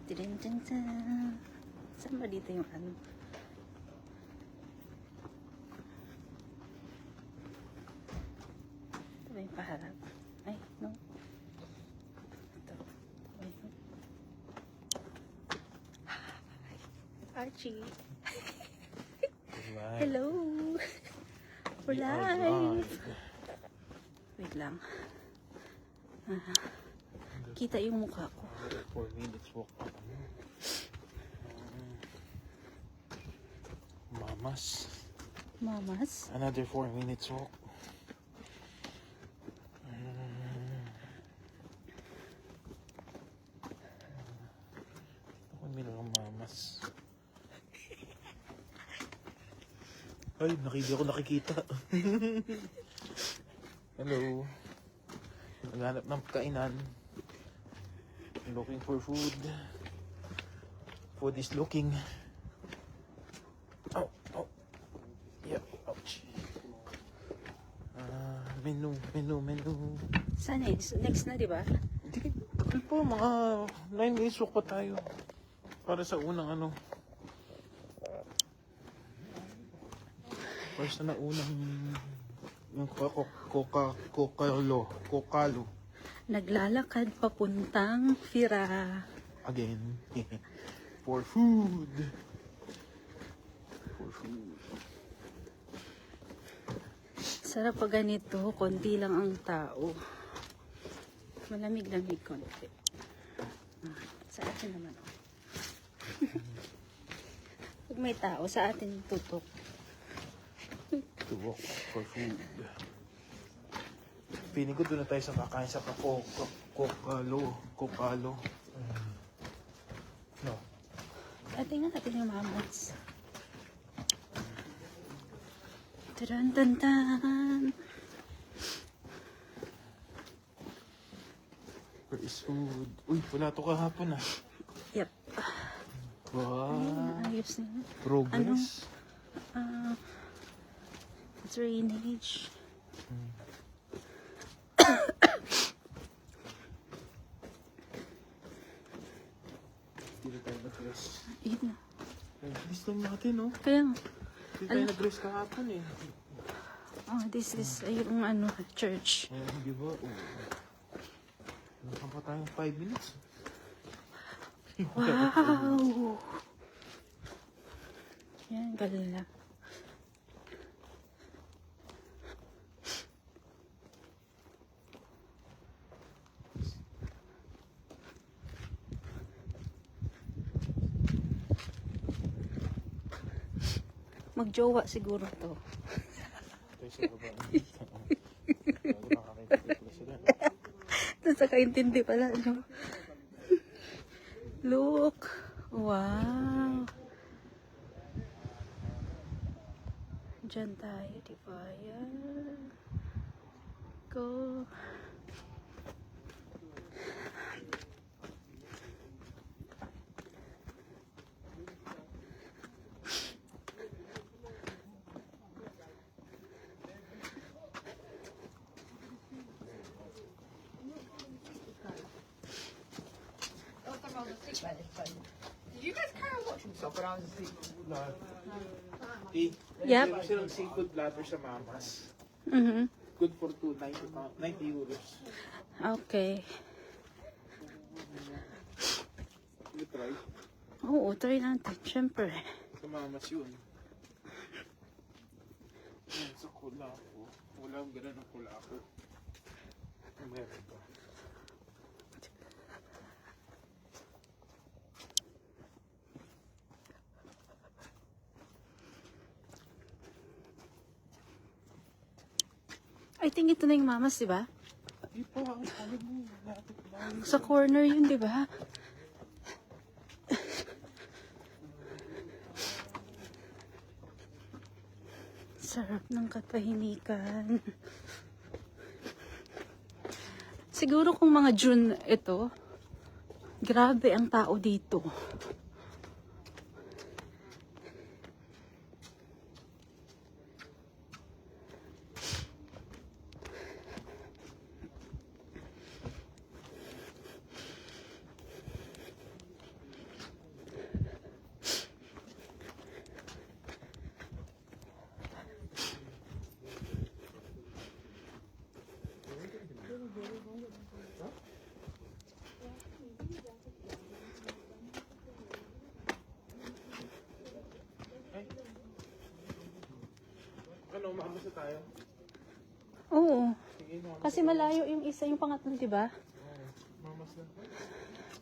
Tin-tin-tin. Saan ba dito yung ano? Ito ba yung paharap? Ay, no. Ito. Ay, no. Hi, Archie. Hello. We're live. Wait lang. Kita yung mukha ko. 4 minutes walk pa kami. Mamas? Another 4 minutes walk. Ako nila ng mamas. Ay, hindi ako nakikita. Hello. Naghanap ng kainan. Looking for food. Food is looking. Oh, oh. Yeah, ouch. Menu. Saan eh? Next na, di ba? Hindi po, mga 9 minutes walk pa tayo. Para sa unang ano. Para sa unang yung kokalo. Naglalakad papuntang Fira. Again. For food. Sarap pag ganito, konti lang ang tao. Malamig-lamig konti. Sa atin naman. Pag may tao, sa atin tutok. To walk for food. Piling ko doon na tayo sa kakain sa kokalo. No. Tingnan natin yung mamas. Taran-tan-tan. Where is food? Uy, wala to kahapon ah. Yep. Wow. Ayos na. Progress. Drainage. Hindi tayo nag-dress. Yun na. Nag-dress lang natin, no? Kaya, Hindi tayo nag-dress kahapon eh. this is yung ano, church. Di ba? Naka pa tayong 5 minutes. Wow! Yan, galing lang. Magjowa siguro to. Tayo sa baba. Nakakintindi pala sila. Doon sa kaintindi pala, no? Look! Wow! Diyan tayo, di ba? Yan. Go! Did you guys carry on watching stuff when I was asleep? Yep. Meron silang seafood platter sa mamas. Good for 90 euros. Okay. You try? Oo, try natin. Siyempre. Sa mamas yun. Yan, sa Kulako. Walang ganun ng Kulako. Meron pa. I think ito na yung mamas, di ba? Di pa, alam mo. Sa corner yun, di ba? Sarap ng katahimikan. Siguro kung mga June ito, grabe ang tao dito. Ano, umabot na tayo? Oo. Sige, umabot. Kasi malayo yung isa, yung pangatlo, di ba? Mamas na.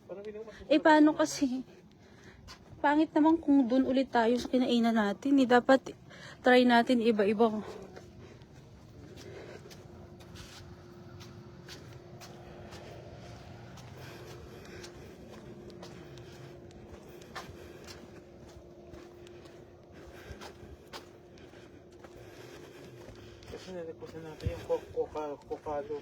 Parang binumas mo. Eh, paano kasi? Pangit naman kung dun ulit tayo sa kinainan natin. Eh, dapat try natin iba-ibang. Kasi nalipusan natin yung kokalo.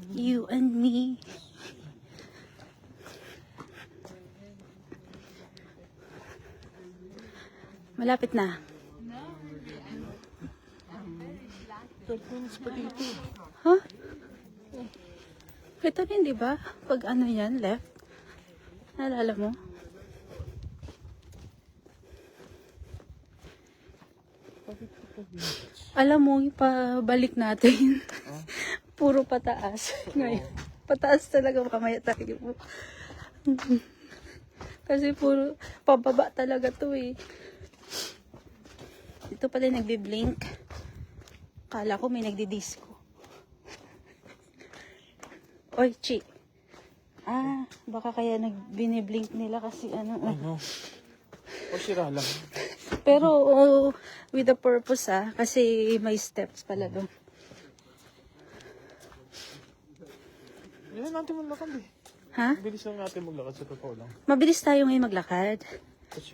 You and me. Malapit na. 12 minutes pa dito. Huh? Ito rin, di ba? Pag ano yan, left. Naalala mo? Alam mo, pabalik natin. Puro pataas. Ngayon, pataas talaga mamaya tayo. Kasi puro pababa talaga to eh. Ito pala nagbi-blink. Kala ko may nagdi-disco. Oy, Chi. Baka kaya biniblink nila kasi ano. Ano? O sira lang. Pero with a purpose kasi may steps pala doon. Yan natin maglakad eh. Ha? Bilis lang natin maglakad sa totoo lang. Mabilis tayo ngayon maglakad. Kasi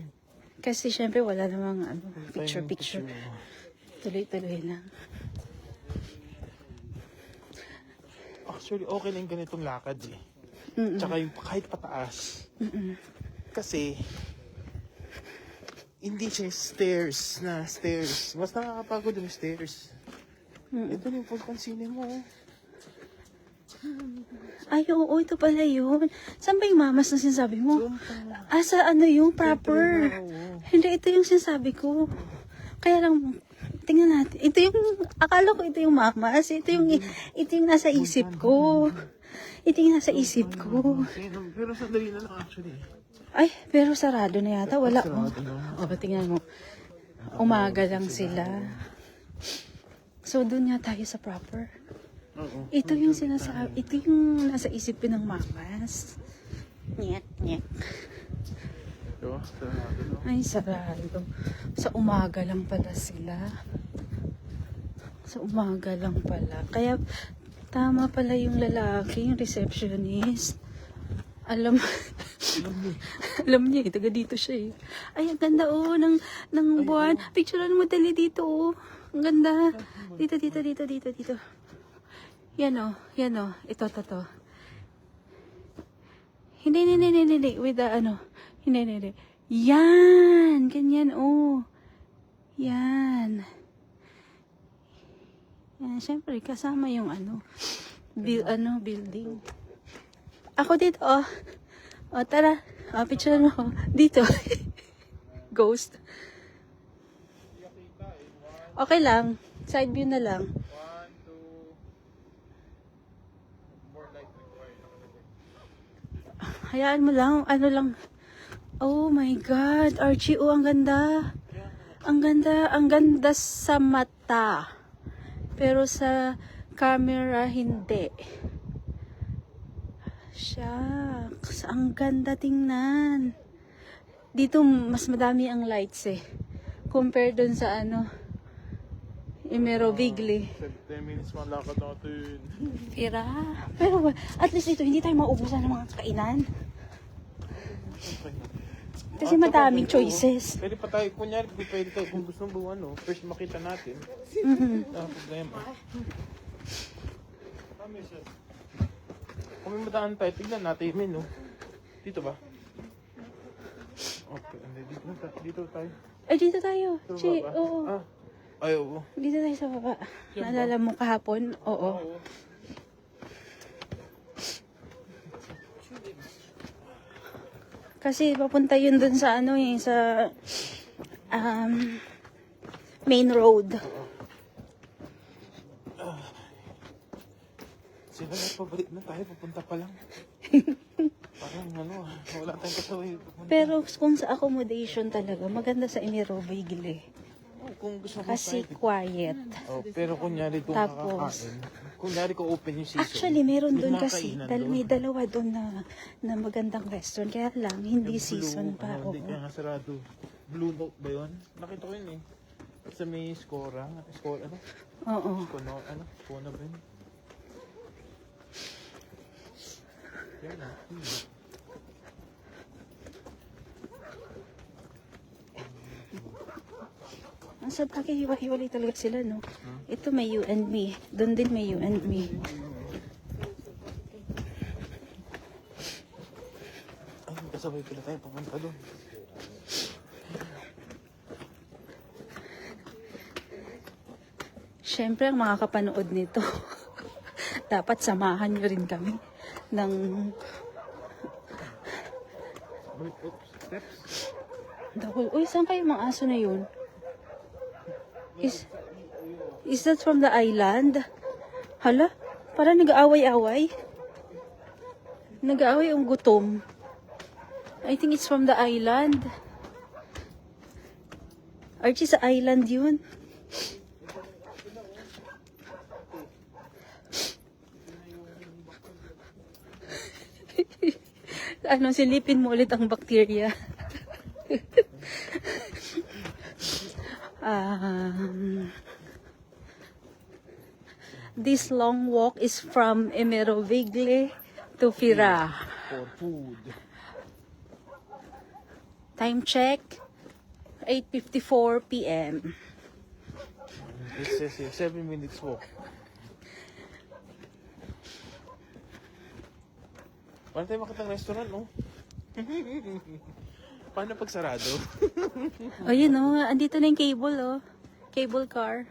Kasi syempre wala namang picture. Tuloy-tuloy lang. Actually, okay lang ganitong lakad eh. Tsaka yung kahit pataas. Kasi, hindi siya stairs. Mas nakakapagod yung stairs. Ito yung pagpansinin mo. Ay, oo, ito pala yun. Saan ba yung mamas na sinasabi mo? Sa ano yung proper? Hindi, ito yung sinasabi ko. Kaya lang, tingnan natin. Ito yung, akala ko ito yung mamas. Ito yung nasa isip ko. Ito yung nasa isip ko. Pero sandali na lang actually. Ay, pero sarado na yata. Wala. Sarado na. O, tingnan mo. Umaga lang sila. So, doon nga tayo sa proper. Oo. Ito yung sinasabi, ito yung nasa isipin ng mamas. Nyek, nyek. Diba? Sarado na. Ay, sarado. Sa umaga lang pala sila. Sa umaga lang pala. Kaya, tama pala yung lalaki, yung receptionist. Alam niya, taga dito siya eh. Ay, ang ganda ng buwan. Picturean mo dali dito oh. Ang ganda. Dito. Yan o. Ito. Hindi. With the ano. Hindi. Yan. Ganyan oh. Yan. Yan. Siyempre, kasama yung building. Ako dito oh. O, tara. Picture mo ako. Dito. Ghost. Okay lang. Side view na lang. 1, 2. More light required. Hayaan mo lang. Ano lang. Oh my God. Archie, ang ganda. Ang ganda sa mata. Pero sa camera, hindi. Shucks. Ang ganda tingnan. Dito, mas madami ang lights eh. Compare dun sa ano. Imerovigli. 10 minutes man lakad natin. Pira. Pero at least ito, hindi tayo maubusan ng mga kainan. Kasi madaming choices. Pwede pa tayo, kunyari, pwede tayo kung gusto mo ano, first makita natin. Problema. Kung may madaan tayo, tignan natin yung menu. Dito ba? Okay, dito tayo. Ay, dito tayo. Dito Che, ba? oo. Ay, oo. Dito tayo sa baba. Naalala mo kahapon? Oo. Kasi papunta yun dun sa ano eh, sa main road. Sila na, pabalik na tayo, papunta pa lang. Parang ano, wala tayong kasaway. Pero kung sa accommodation talaga, maganda sa Imerovigli. Kung gusto mo Kasi private. quiet. Pero kunyari kung Tapos, kakakain, kunyari kung open yung season. actually, meron may doon kasi. nakakainan May doon. dalawa doon na magandang restaurant. Kaya lang, hindi Yung season blue, pa. Hindi Oo. kaya nga sarado. Blue Note ba yun? Nakita ko yun eh. Sa may Skora. Skora ano? Oo. Skona ba yun? Yan na. Ang sa bagay, hiwa-hiwalay talaga sila, no? Ito may you and me. Doon din may you and me. Ay, kasabay pala tayo papunta doon. Siyempre, ang makakapanood nito, dapat samahan nyo rin kami ng Oops, steps. dahol. Uy, saan kayo mga aso na yun? Is that from the island? Hala, parang nag-aaway-away. Nag-aaway ang gutom. I think it's from the island. Archie, sa island yun. Ano, silipin mo ulit ang bakterya. This long walk is from Emerovigli to Fira. For food. Time check, 8:54 p.m. It says here, 7 minutes walk. Paano tayo makitang restaurant, no? Paano pag sarado? O yun o, andito na yung cable o. Cable car.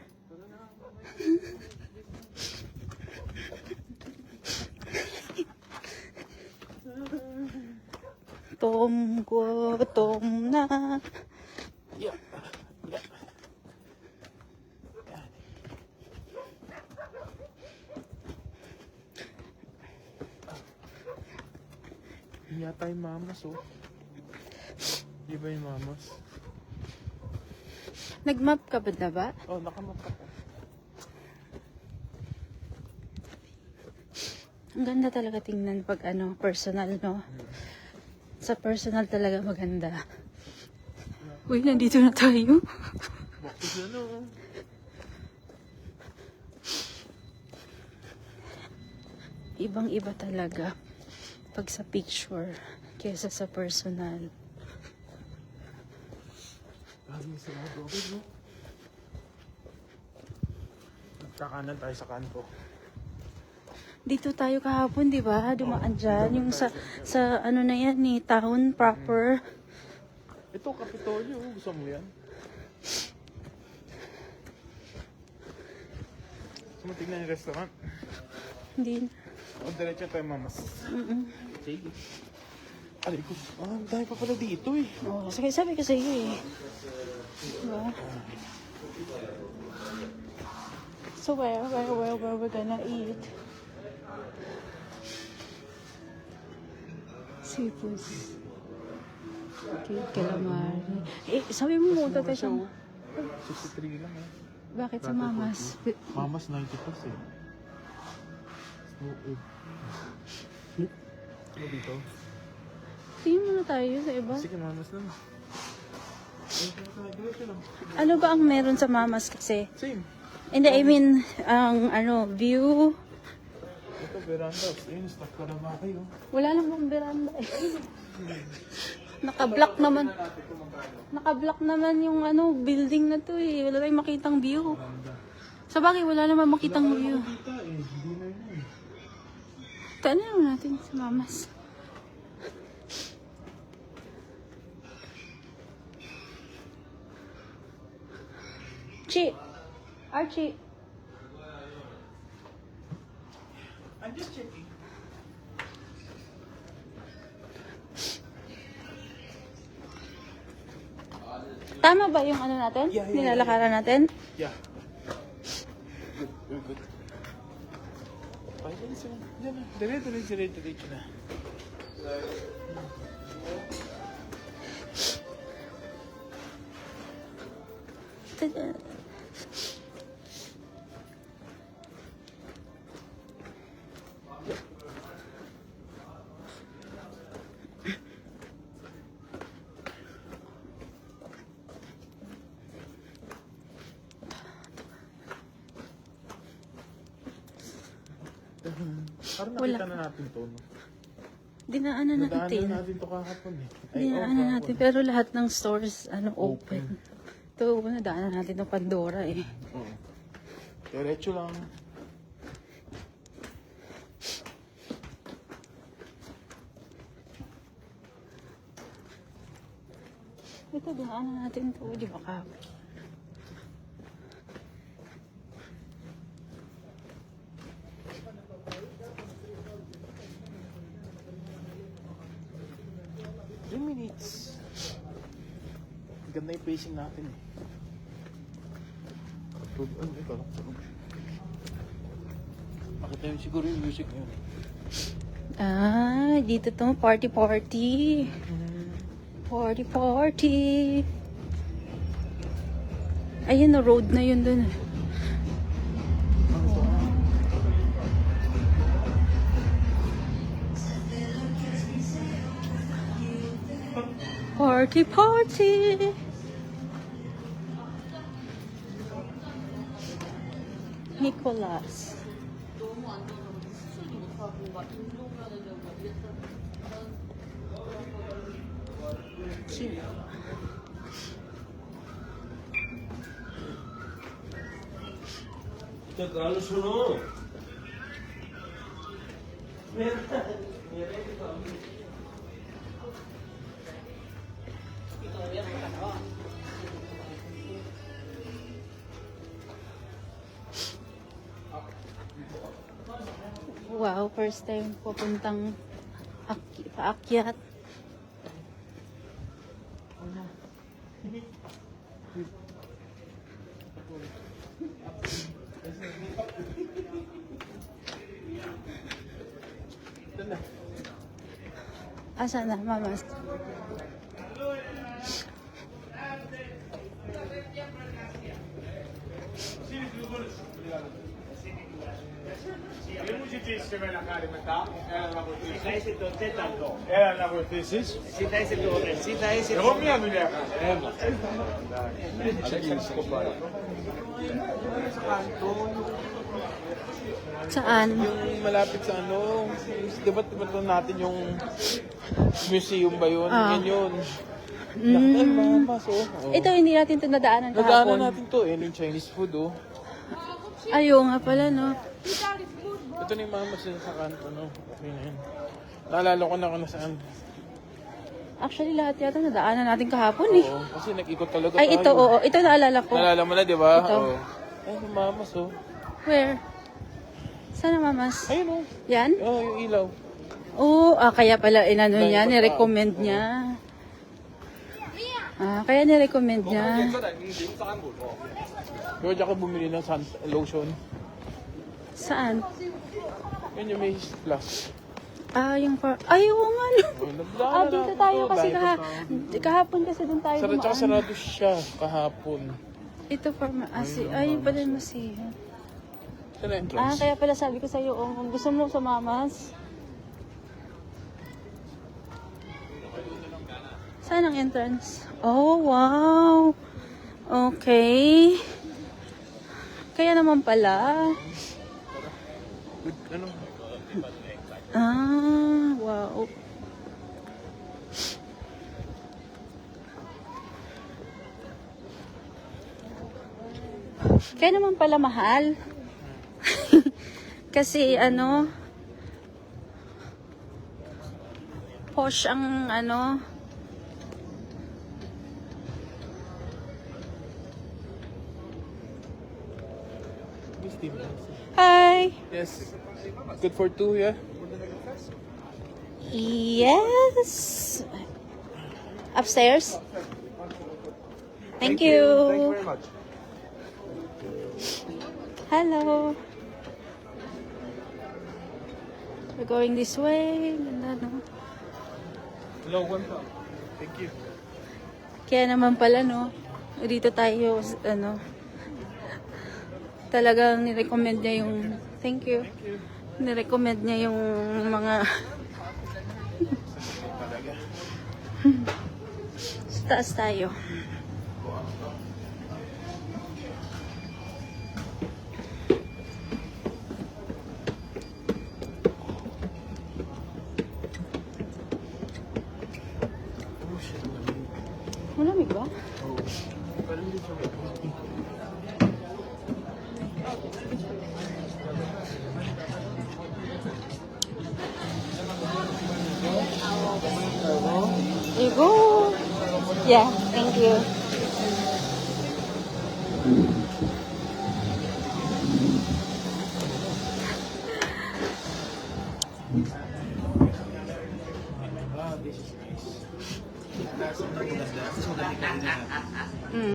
Gutom na. Yeah. Yeah. Hindi yata yung mamas, oh. Di ba yung mamas? Nag-map ka ba na ba? Oh, nakamap ako. Ang ganda talaga tingnan pag ano, personal, no? Sa personal talaga maganda. Uy, nandito na tayo. Bakit ano? Ibang-iba talaga pag sa picture kesa sa personal. Laging sarado agad, no? Kakanan tayo sa kanto. Dito tayo kahapon, di ba? Dumaan dyan. Yung sa ano na yan ni town proper. Ito, Kapitolyo. Gusto mo yan? Gusto mo tignan yung restaurant? Hindi. O, diretso tayo, mamas. Sige. Aray ko. Ang dahil pa pala dito eh. Oh, sabi ko sa iyo eh. Diba? So where we're gonna eat? Seafoods. Okay, calamari. Eh, sabi mo muna tayo sa... 63 lang eh. Bakit sa mamas? Mamas 90 plus eh. Ano dito? Tingin muna tayo sa iba. Sige, mamas lang. Diretso lang. Ano ba ang meron sa mamas kasi? Same. Hindi, I mean, ang ano, view. Ito, veranda. Ayun, stop ka na ba kayo? Wala namang veranda eh. Naka-block naman. Naka-block naman yung ano, building na to eh. Wala tayong makitang view. Sa bagay, wala naman makitang view. Kita eh, hindi na yun. Tanong natin sa mamas. Chi. Archie. I'm just checking. Tama ba yung ano natin? Yeah. Nilalakaran natin? Yeah. Good, we're good. Pwede na sila. Diyan na. Diretso na. Parang nakita na natin to, no? Dinaanan Nadaanan natin. natin to kahapon eh. Dinaanan natin. Pero lahat ng stores, ano, open. Ito, nadaanan natin ng Pandora eh. Oo. Diretso lang. Ito, dinaanan natin ito. Di ba kahapon? Minutes. Ganda yung pacing natin eh. Ano, ikaw lang. Makita yun siguro yung music ngayon. Ah, dito to, party. Party. Ayun na, road na yun dun. Party. Nicholas. Cute. गाल सुनो Wow, first time pupuntang paakyat. Asa na, mamas? Era la cortesis. Εγώ μία δουλειά έκανα. Saan? Yung malapit sa ano, di ba ito natin yung museum ba yun? Ah. Yan yun. Nakay mamas, oh. Ito, hindi natin ito nadaanan kahapon. Nadaanan natin to, eh, yung Chinese food, oh. Ayaw nga pala, no? Ito na yung mamas yun sa kanto, no? Okay na yun. Naalala ko na kung nasaan. Actually, lahat yata nadaanan natin kahapon eh. Oo, kasi nag-ikot talaga Ay, ito, oo. Ito naalala ko. Naalala mo na, di ba? Ito. Oo. Ay, yung mamas, oh. Where? Sana, mamas? Ayun, oh. Yan? Oo, yung ilaw. Oo, kaya pala inano Dahil niya, pagka- nirecommend niya. Kaya nirecommend niya. George ako bumili ng lotion. Saan? Yun yung may plus. Yung ay, oo nga. No. Nagdaanan Dito natin tayo to, kasi dahil kahapon kasi doon tayo Sarado, tsaka dumaan. sarado siya kahapon. Ito pharmacy. Ay, pharmacy. Ito na entrance. Kaya pala sabi ko sa'yo, kung gusto mo sa mamas. Saan ang entrance? Oh, wow. Okay. Kaya naman pala. Good, ano? Ah, wow. Kaya naman pala mahal. Kasi ano, posh ang ano. Miss Tim. Hi. Yes. Good for two, yeah? Yes. Upstairs. Thank you. Thank you very much. Hello. We're going this way. Ganda, no? Hello, one time. Thank you. Kaya naman pala, no? Dito tayo, ano, talagang nirecommend niya yung, thank you. Nirecommend niya yung mga, sa taas tayo. Malamig ba? Parang hindi siya You go. Yeah, thank you. This is nice.